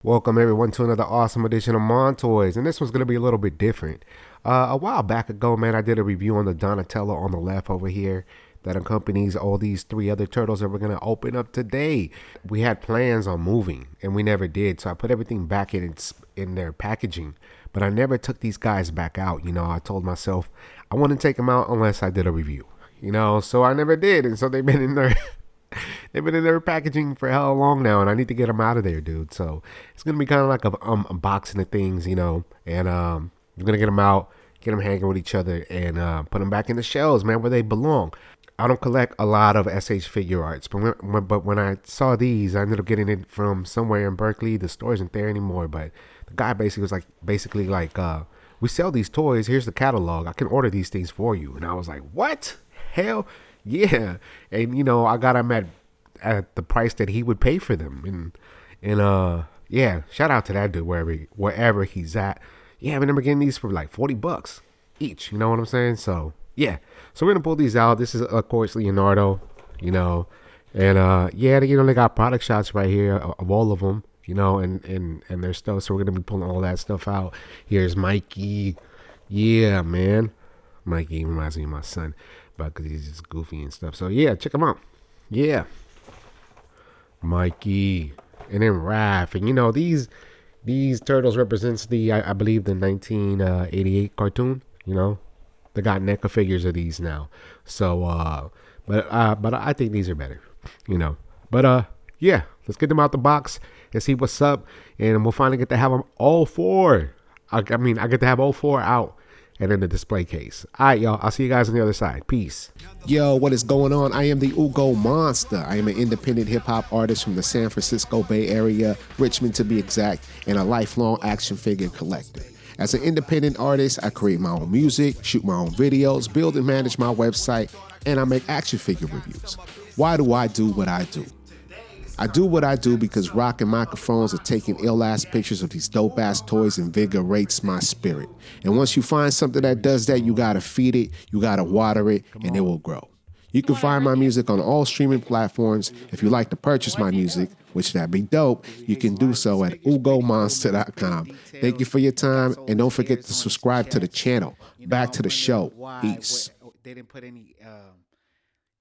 Welcome everyone to another awesome edition of Montoys, and this one's gonna be a little bit different. A while back ago, man, I did a review on the Donatello on the left over here that accompanies all these three other turtles that we're gonna open up today. We had plans on moving, and we never did, so I put everything back in their packaging. But I never took these guys back out. I told myself I wouldn't take them out unless I did a review. So I never did, and so they've been in there. They've been in their packaging for how long now, and I need to get them out of there, dude. So it's gonna be kind of like a unboxing of things, and we're gonna get them out, get them hanging with each other, and put them back in the shelves, man, where they belong. I don't collect a lot of SH figure arts, but when I saw these, I ended up getting it from somewhere in Berkeley. The store isn't there anymore, but the guy basically was like, we sell these toys. Here's the catalog. I can order these things for you. And I was like, what? Hell yeah. And I got them at the price that he would pay for them. And yeah, shout out to that dude wherever he's at. Yeah, I remember getting these for like $40 each. You know what I'm saying? So yeah. So we're gonna pull these out. This is of course Leonardo, you know. And yeah, they got product shots right here of all of them, and their stuff. So we're gonna be pulling all that stuff out. Here's Mikey. Yeah, man. Mikey reminds me of my son, but because he's just goofy and stuff. So yeah, check him out. Yeah, Mikey, and then Raph, and these turtles represents I believe the 1988 cartoon. They got NECA figures of these now. So but I think these are better. But yeah, let's get them out the box and see what's up, and we'll finally get to have them all four. I get to have all four out and in the display case. All right, y'all. I'll see you guys on the other side. Peace. Yo, what is going on? I am the Ugo Monster. I am an independent hip-hop artist from the San Francisco Bay Area, Richmond to be exact, and a lifelong action figure collector. As an independent artist, I create my own music, shoot my own videos, build and manage my website, and I make action figure reviews. Why do I do what I do? I do what I do because rocking microphones or taking ill-ass pictures of these dope-ass toys invigorates my spirit. And once you find something that does that, you gotta feed it, you gotta water it, and it will grow. You can find my music on all streaming platforms. If you like to purchase my music, which that'd be dope, you can do so at ugomonster.com. Thank you for your time, and don't forget to subscribe to the channel. Back to the show. Peace. They didn't put any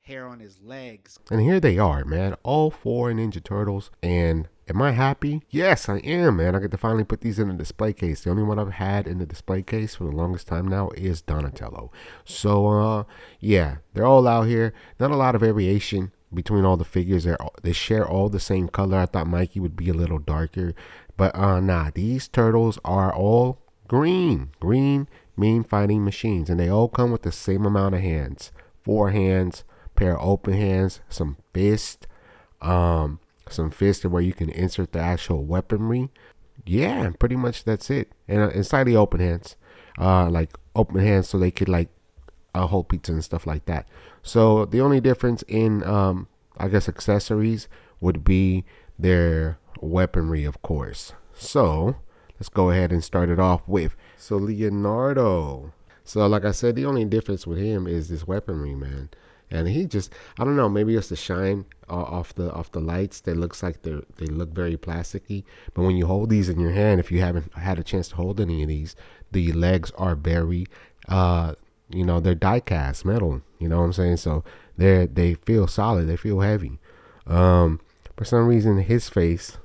hair on his legs. And here they are, man. All four Ninja Turtles. And am I happy? Yes, I am, man. I get to finally put these in the display case. The only one I've had in the display case for the longest time now is Donatello. So, yeah, they're all out here. Not a lot of variation between all the figures. They share all the same color. I thought Mikey would be a little darker. But, nah, these turtles are all green. Green mean fighting machines. And they all come with the same amount of hands. 4 hands. Pair of open hands, some fists where you can insert the actual weaponry. Yeah, pretty much that's it. And slightly open hands, like open hands so they could like hold pizza and stuff like that. So the only difference in I guess accessories would be their weaponry, of course. So let's go ahead and start it off with Leonardo. So like I said, the only difference with him is this weaponry, man. And he just, I don't know, maybe it's the shine off the lights that looks like they look very plasticky. But when you hold these in your hand, if you haven't had a chance to hold any of these, the legs are very, they're die cast metal. You know what I'm saying? So they feel solid, they feel heavy. For some reason, his face,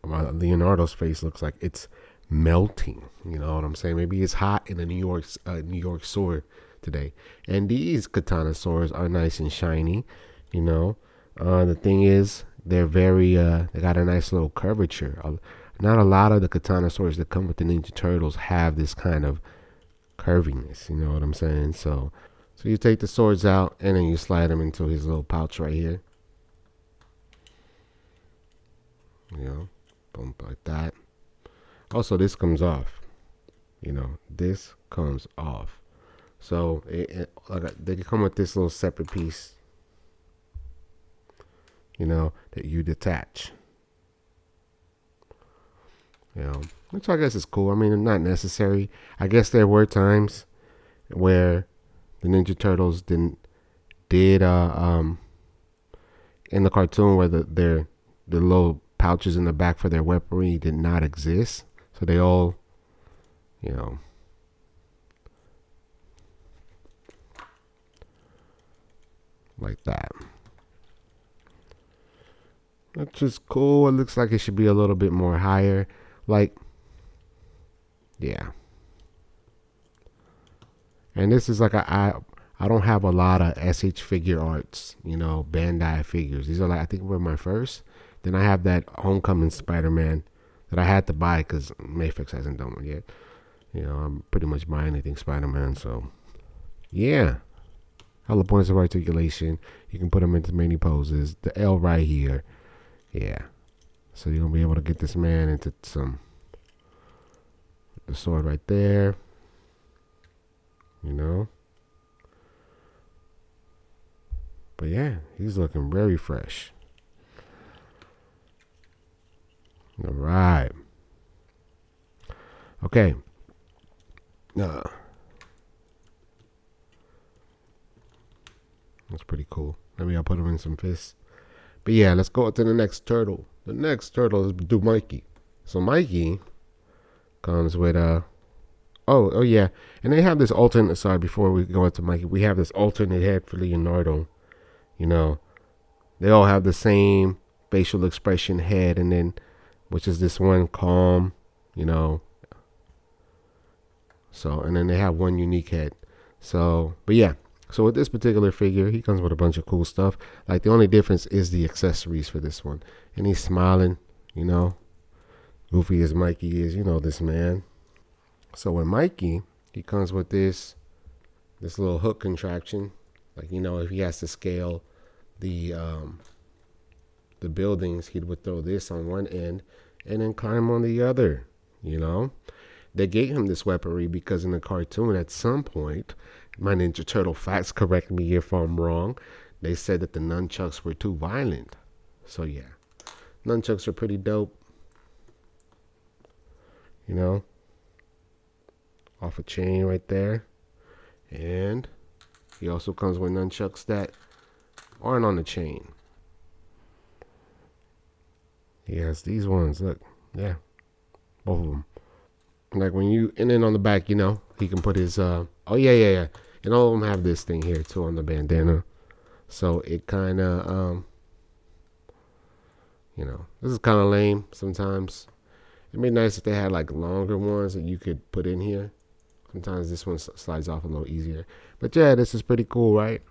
Leonardo's face, looks like it's melting. You know what I'm saying? Maybe it's hot in a New York sewer today. And these katana swords are nice and shiny. The thing is, they're very they got a nice little curvature. Not a lot of the katana swords that come with the Ninja Turtles have this kind of curviness. You know what I'm saying? So you take the swords out and then you slide them into his little pouch right here. Boom, like that. Also, this comes off. This comes off. So they can come with this little separate piece, that you detach. Which I guess is cool. I mean, not necessary. I guess there were times where the Ninja Turtles did in the cartoon where the little pouches in the back for their weaponry did not exist. So they all, you know, like that. Which is cool. It looks like it should be a little bit more higher. Like, yeah. And this is like I don't have a lot of SH figure arts, you know, Bandai figures. These are like, I think were my first. Then I have that Homecoming Spider-Man that I had to buy because Mayfix hasn't done one yet. You know, I'm pretty much buying anything Spider-Man. So, yeah. Hella points of articulation. You can put them into many poses. The L right here. Yeah. So you're going to be able to get this man into some. The sword right there. You know. But yeah, he's looking very fresh. All right. Okay. That's pretty cool. Maybe I'll put him in some fists. But yeah, let's go to the next turtle. The next turtle is do Mikey. So Mikey comes with oh yeah, and they have this alternate. Sorry, before we go into Mikey, we have this alternate head for Leonardo. You know, they all have the same facial expression head, and then which is this one calm. You know. So and then they have one unique head. So, but yeah. So with this particular figure, he comes with a bunch of cool stuff. Like the only difference is the accessories for this one. And he's smiling, you know. Goofy as Mikey is, you know this man. So with Mikey, he comes with this little hook contraption. Like, you know, if he has to scale the buildings, he would throw this on one end and then climb on the other, you know. They gave him this weaponry because in the cartoon at some point, my Ninja Turtle facts correct me if I'm wrong, they said that the nunchucks were too violent. So yeah, nunchucks are pretty dope. You know, off a chain right there. And he also comes with nunchucks that aren't on the chain. He has these ones, look, yeah, both of them. Like when you, and then on the back, you know, he can put his, oh yeah. And all of them have this thing here too on the bandana. So it kind of, you know, this is kind of lame sometimes. It'd be nice if they had like longer ones that you could put in here. Sometimes this one slides off a little easier. But yeah, this is pretty cool, right?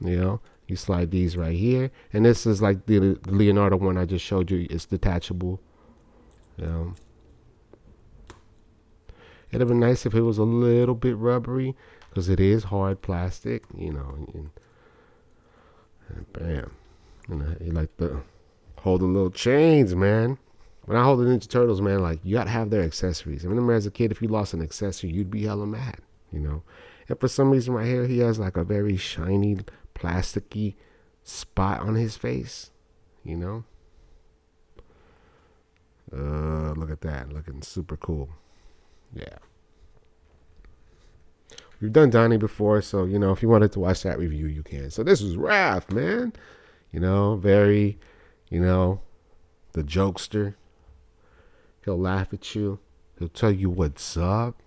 You know, you slide these right here. And this is like the Leonardo one I just showed you. It's detachable. You know. It'd have been nice if it was a little bit rubbery, because it is hard plastic, you know. And bam. You know, you like to hold the little chains, man. When I hold the Ninja Turtles, man, like, you gotta have their accessories. I remember as a kid, if you lost an accessory, you'd be hella mad, you know. And for some reason right here, he has like a very shiny, plasticky spot on his face, you know. Look at that, looking super cool. Yeah. We've done Donnie before, so, you know, if you wanted to watch that review, you can. So this was Raph, man. You know, very, you know, the jokester. He'll laugh at you. He'll tell you what's up.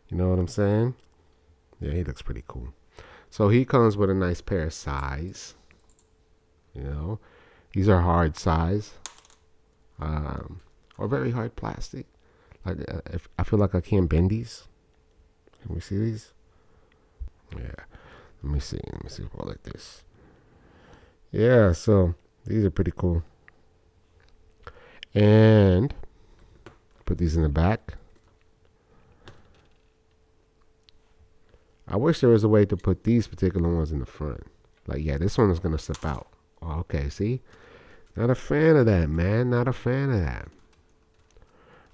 You know what I'm saying? Yeah, he looks pretty cool. So he comes with a nice pair of size. You know, these are hard size. Or very hard plastic. Like, if I feel like I can't bend these. Can we see these? Yeah. Let me see if I like this. Yeah, so these are pretty cool. And put these in the back. I wish there was a way to put these particular ones in the front. Like, yeah, this one is going to slip out. Oh, okay, see? Not a fan of that, man. Not a fan of that.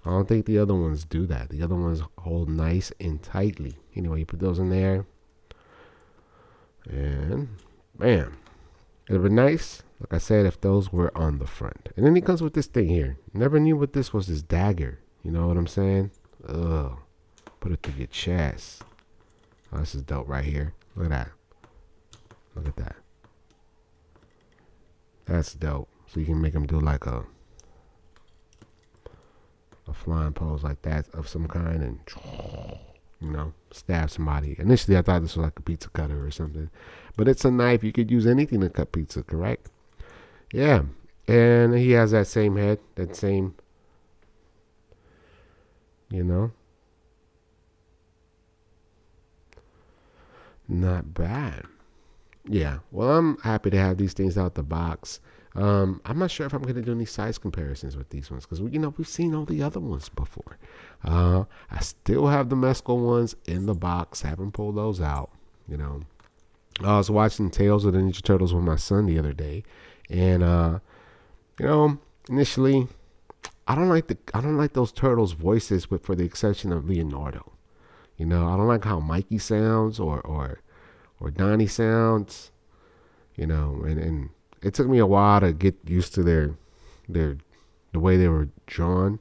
I don't think the other ones do that. The other ones hold nice and tightly. Anyway, you put those in there. And bam. It would be nice, like I said, if those were on the front. And then he comes with this thing here. Never knew what this was, this dagger. You know what I'm saying? Ugh. Put it through your chest. Oh, this is dope right here. Look at that. Look at that. That's dope. So you can make them do like a flying pose like that of some kind and stab somebody. Initially, I thought this was like a pizza cutter or something, but it's a knife. You could use anything to cut pizza, correct? Yeah, and he has that same head, that same, you know, not bad. Yeah, well, I'm happy to have these things out the box. I'm not sure if I'm going to do any size comparisons with these ones because we've seen all the other ones before. I still have the Mescal ones in the box. Haven't pulled those out. I was watching Tales of the Ninja Turtles with my son the other day, and initially, I don't like those turtles' voices, but for the exception of Leonardo. I don't like how Mikey sounds or Donnie sounds. And it took me a while to get used to their the way they were drawn.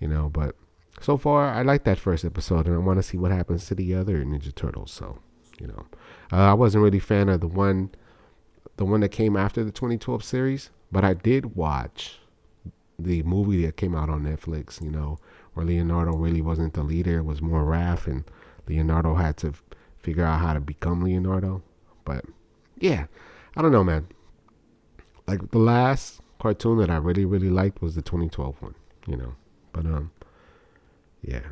But so far I like that first episode, and I want to see what happens to the other Ninja Turtles. So, I wasn't really a fan of the one that came after the 2012 series, but I did watch the movie that came out on Netflix. Where Leonardo really wasn't the leader; it was more Raph, and Leonardo had to figure out how to become Leonardo. But yeah, I don't know, man. Like the last cartoon that I really, really liked was the 2012 one, But yeah.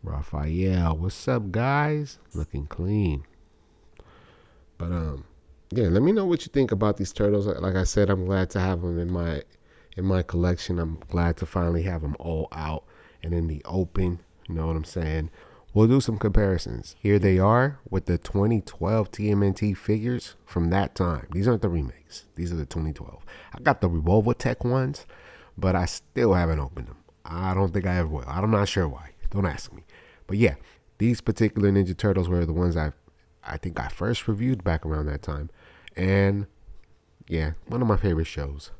Raphael, what's up, guys? Looking clean. But yeah. Let me know what you think about these turtles. Like I said, I'm glad to have them in my collection. I'm glad to finally have them all out and in the open. You know what I'm saying? We'll do some comparisons. Here they are with the 2012 TMNT figures from that time. These aren't the remakes. These are the 2012. I got the Revolvatech ones, but I still haven't opened them. I don't think I ever will. I'm not sure why. Don't ask me. But yeah, these particular Ninja Turtles were the ones I think I first reviewed back around that time. And yeah, one of my favorite shows,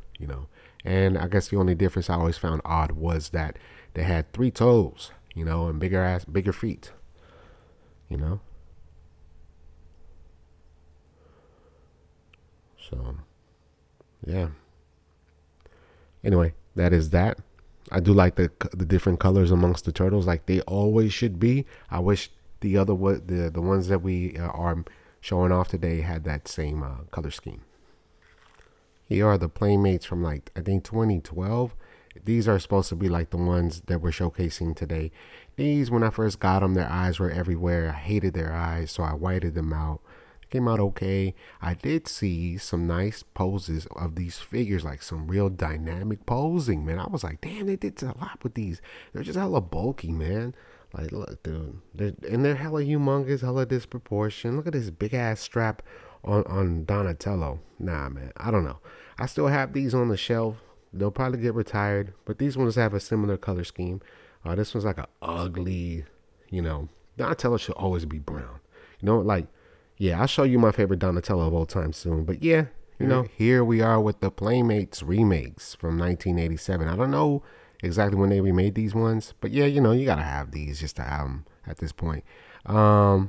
And I guess the only difference I always found odd was that they had 3 toes, and bigger feet, So, yeah. Anyway, that is that. I do like the different colors amongst the turtles, like they always should be. I wish the ones that we are showing off today had that same color scheme. Here are the Playmates from I think 2012. These are supposed to be like the ones that we're showcasing today. These, when I first got them, their eyes were everywhere. I hated their eyes, so I whited them out. They came out okay. I did see some nice poses of these figures, like some real dynamic posing, man. I was like, damn, they did a lot with these. They're just hella bulky, man. Like, look, dude. They're hella humongous, hella disproportioned. Look at this big ass strap on Donatello. Nah, man. I don't know. I still have these on the shelf. They'll probably get retired, but these ones have a similar color scheme. This one's like a ugly, Donatello should always be brown. Yeah, I'll show you my favorite Donatello of all time soon. But yeah, here we are with the Playmates remakes from 1987. I don't know exactly when they remade these ones, but yeah, you gotta have these just to have them at this point. Yeah,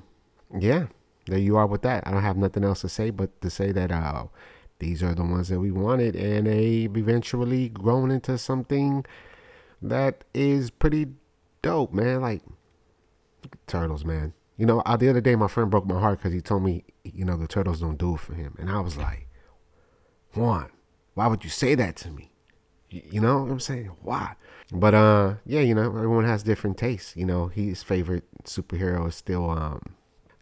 there you are with that. I don't have nothing else to say but to say that these are the ones that we wanted, and they've eventually grown into something that is pretty dope, man. Like, turtles, man. The other day my friend broke my heart because he told me, the turtles don't do it for him. And I was like, Juan, why would you say that to me? You know what I'm saying? Why? But yeah, everyone has different tastes. His favorite superhero is still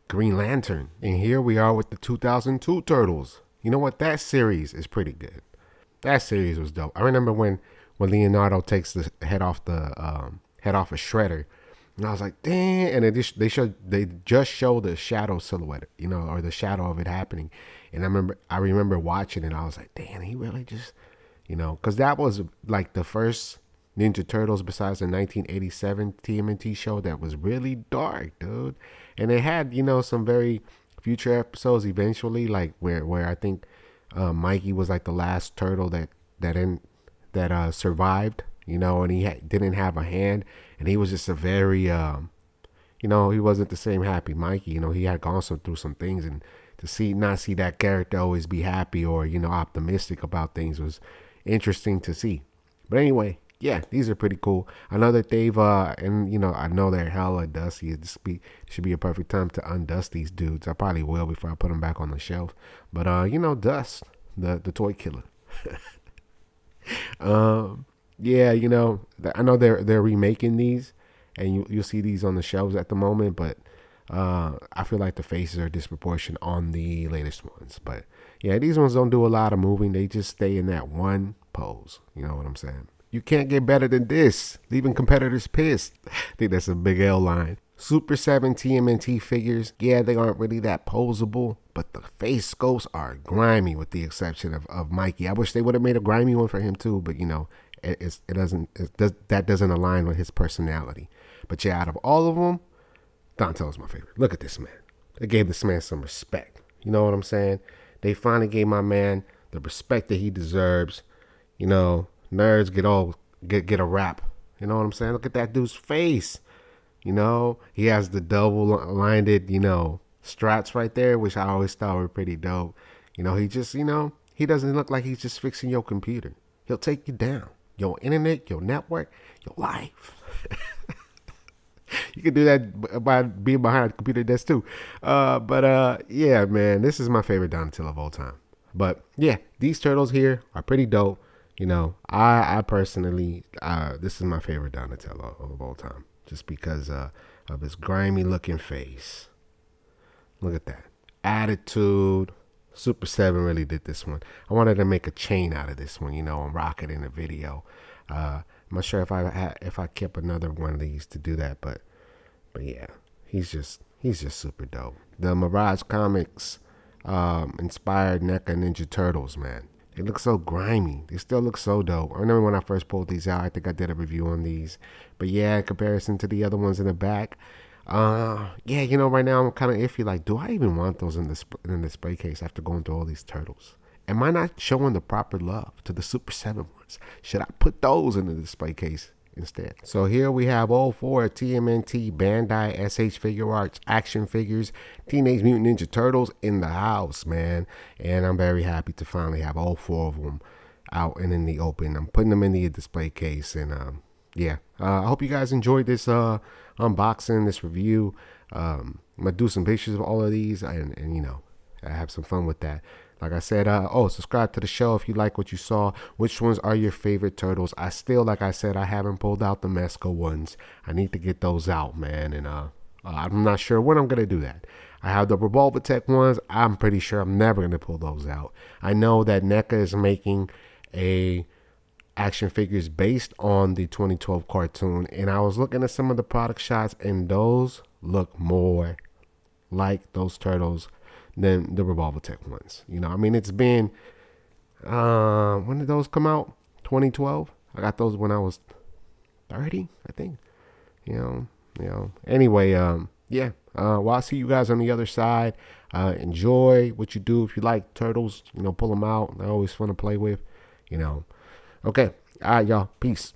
Green Lantern. And here we are with the 2002 Turtles. You know what? That series is pretty good. That series was dope. I remember when Leonardo takes the head off a Shredder, and I was like, damn. And they just show the shadow silhouette, or the shadow of it happening. And I remember watching it, and I was like, damn, he really just, because that was like the first Ninja Turtles besides the 1987 TMNT show that was really dark, dude. And it had, some very future episodes eventually, like where I think Mikey was like the last turtle that survived, and he didn't have a hand, and he was just a very he wasn't the same happy Mikey. He had gone through some things, and to not see that character always be happy or optimistic about things was interesting to see. But anyway, yeah, these are pretty cool. I know that they've and I know they're hella dusty. Should be a perfect time to undust these dudes. I probably will before I put them back on the shelf. But dust the toy killer. Yeah, I know they're remaking these, and you'll see these on the shelves at the moment. But I feel like the faces are disproportionate on the latest ones. But yeah, these ones don't do a lot of moving. They just stay in that one pose. You know what I'm saying? You can't get better than this. Leaving competitors pissed. I think that's a big L line. Super 7 TMNT figures, yeah, they aren't really that posable, but the face sculpts are grimy with the exception of Mikey. I wish they would have made a grimy one for him too, but that doesn't align with his personality. But yeah, out of all of them, Donatello's my favorite. Look at this man. They gave this man some respect. You know what I'm saying? They finally gave my man the respect that he deserves. Nerds get a rap. You know what I'm saying? Look at that dude's face. He has the double-lined, straps right there, which I always thought were pretty dope. He just, he doesn't look like he's just fixing your computer. He'll take you down. Your internet, your network, your life. You can do that by being behind a computer desk too. Yeah, man, this is my favorite Donatello of all time. But yeah, these turtles here are pretty dope. I personally, this is my favorite Donatello of all time, just because of his grimy looking face. Look at that attitude. Super 7 really did this one. I wanted to make a chain out of this one, and rock it in the video. I'm not sure if I kept another one of these to do that, but yeah, he's just super dope. The Mirage Comics inspired NECA Ninja Turtles, man. They look so grimy. They still look so dope. I remember when I first pulled these out, I think I did a review on these. But yeah, in comparison to the other ones in the back, right now I'm kind of iffy. Like, do I even want those in the display case after going through all these turtles? Am I not showing the proper love to the Super 7 ones? Should I put those in the display case instead? So here we have all 4 TMNT Bandai SH Figure Arts action figures, Teenage Mutant Ninja Turtles in the house, man. And I'm very happy to finally have all 4 of them out and in the open. I'm putting them in the display case, and I hope you guys enjoyed this unboxing, this review. I'm gonna do some pictures of all of these, and I have some fun with that. Like I said, subscribe to the show if you like what you saw. Which ones are your favorite turtles? Like I said, I haven't pulled out the Mezco ones. I need to get those out, man. And I'm not sure when I'm going to do that. I have the Revolver Tech ones. I'm pretty sure I'm never going to pull those out. I know that NECA is making a action figures based on the 2012 cartoon. And I was looking at some of the product shots, and those look more like those turtles than the Revolver Tech ones. It's been, when did those come out? 2012? I got those when I was 30, I think. Anyway, well, I'll see you guys on the other side. Enjoy what you do. If you like turtles, pull them out. They're always fun to play with, Okay. All right, y'all. Peace.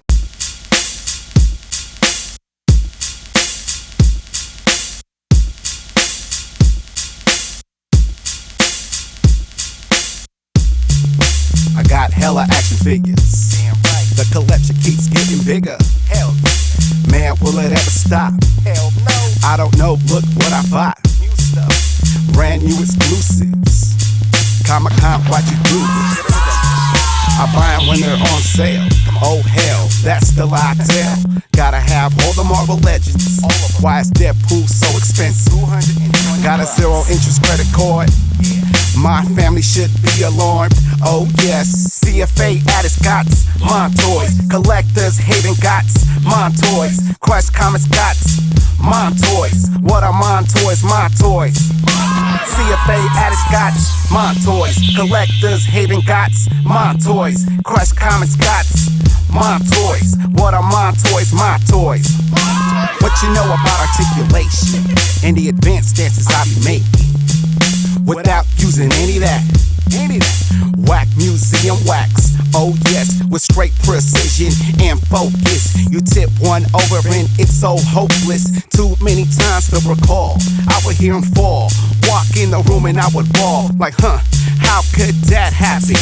I got hella action figures. Damn right. The collection keeps getting bigger. Hell yeah. Man, will it ever stop? Hell no. I don't know, look what I bought. New stuff. Brand new exclusives. Comic-Con, watch you do this. I buy them when they're on sale. Oh hell, that's the lie I tell. Gotta have all the Marvel Legends. Why is Deadpool so expensive? Got a 0 interest credit card. My family should be alarmed. Oh yes, CFA at its gots. Montoys, collectors hating gots. Montoys, Crush Comics gots. Montoys, what are Montoys? My toys. CFA at its gots. Montoys, collectors hating gots. Montoys, Crush Comics gots. Montoys, what are Montoys? My toys. What you know about articulation and the advanced stances I be making without using any of that. Whack museum wax. Oh yes, with straight precision and focus. You tip one over and it's so hopeless. Too many times to recall. I would hear him fall. Walk in the room and I would bawl. Like, how could that happen?